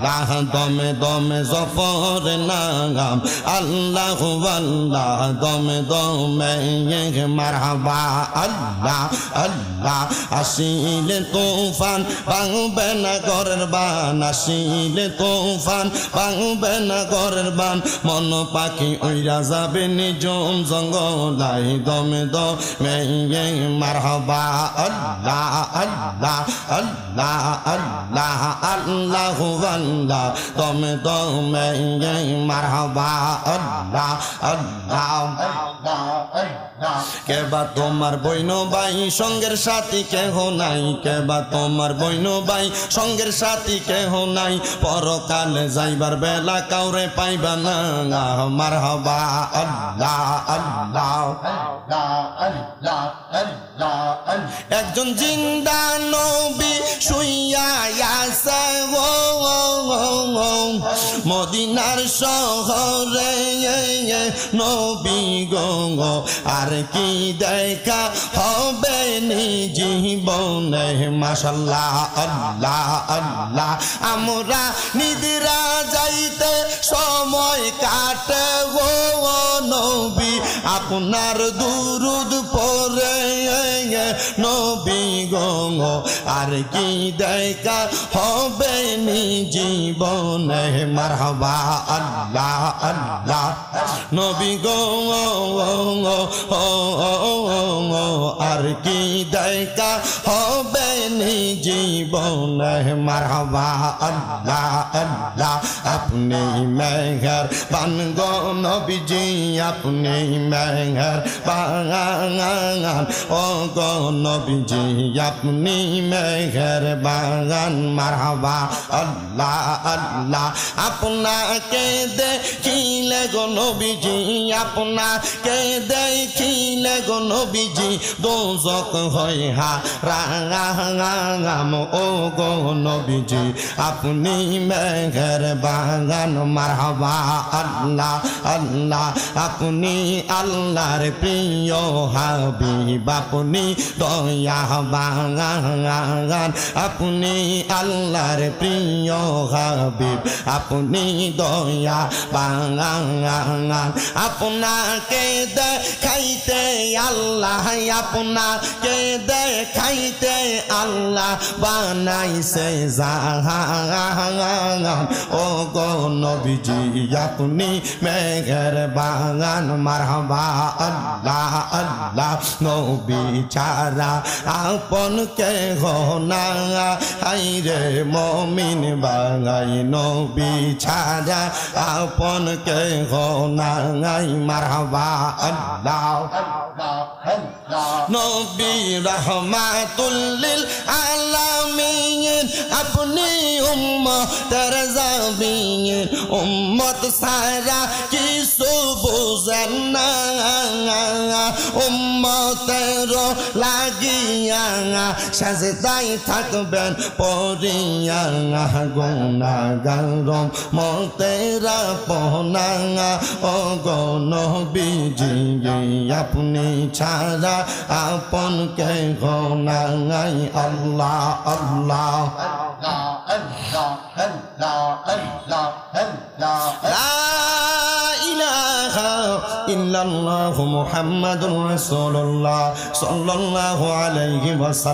আল্লাহ দমে দমে জফর নাম আল্লাহ আল্লাহ দমে দমে মারহাবা আল্লাহ আল্লাহ আসিলে তুফান ভাঙবে না ঘরের বান আসিলে তুফান ভাঙবে না ঘরের বান মন পাখি উইরা যাবে নিজম জঙ্গলাই দমে দমে মারহাবা আল্লাহ আল্লাহ আল্লাহ আল্লাহ আল্লাহ আল্লাহ দমে দমে মারহাবা আল্লাহ আল্লাহ কেবা তোমার বইন ভাই সঙ্গের সাথী কেহ নাই কেবা তোমার বইন ভাই সঙ্গের সাথী কেহ নাই পরকালে যাইবার বেলা কাউরে পাইবা না মারহাবা আল্লাহ আল্লাহ একজন জিন্দা নবী শুইয়া আছে মদিনার শহরে নবী গো আর কি দেখা হবে নি জীবনে মাশাআল্লাহ আল্লাহ আল্লাহ আমরা নিদ্রা যাইতে সময় কাটে গো নবী আপনার দুরুদ পড়ে নবী গো আর কি দেখা হবে নি জীবনে মারহাবা আল্লাহ আল্লাহ নবী গো আর কি দেখা হবে নি জীবনে মারহাবা আল্লাহ আল্লাহ আপনি মেহের বান গো নবীজি আপনি মেহের বান ও গো নবীজি আপনি মেহের বান মারহাবা আল্লাহ আল্লাহ আপনাকে দেখিলে গো নবীজি আপনাকে দেখিলে গো নবীজি দোজখ হয় হারাম ও গো নবীজি আপনি মেহের বাগান মারহাবা আল্লাহ আল্লাহ আপনি আল্লাহর প্রিয় হাবিব আপনি দয়া বাগান আপনি আল্লাহর প্রিয় হাবিব আপনি দয়া বাগান আপনাকে দেখাইতে আল্লাহ আপনাকে দেখাইতে আল্লাহ বানাইছে জাহান ও গো নবীজি আপনি মেহের বাগান মারহাবা আল্লাহ আল্লাহ নবী ছাড়া আপন কে না আইরে মমিন বাঙাই নবী ছাড়া আপন কে নাই মারহাবা আল্লাহ নবী রহমাতুল লিল আলামিন আপনি উম্মতের জাবিন উম্মত সারা কিছু বুঝেন না উম্মতের লাগিয়া সাজদাই থাকবেন পড়িয়া গুনাহগার মতেরা পনা ও গো নবীজি আপনি ছাড়া আপন কে নাই আল্লাহ আল্লাহ লা ইলাহা ইল্লাল্লাহু মুহাম্মাদুর রাসূলুল্লাহ সাল্লাল্লাহু আলাইহি ওয়াসাল্লাম।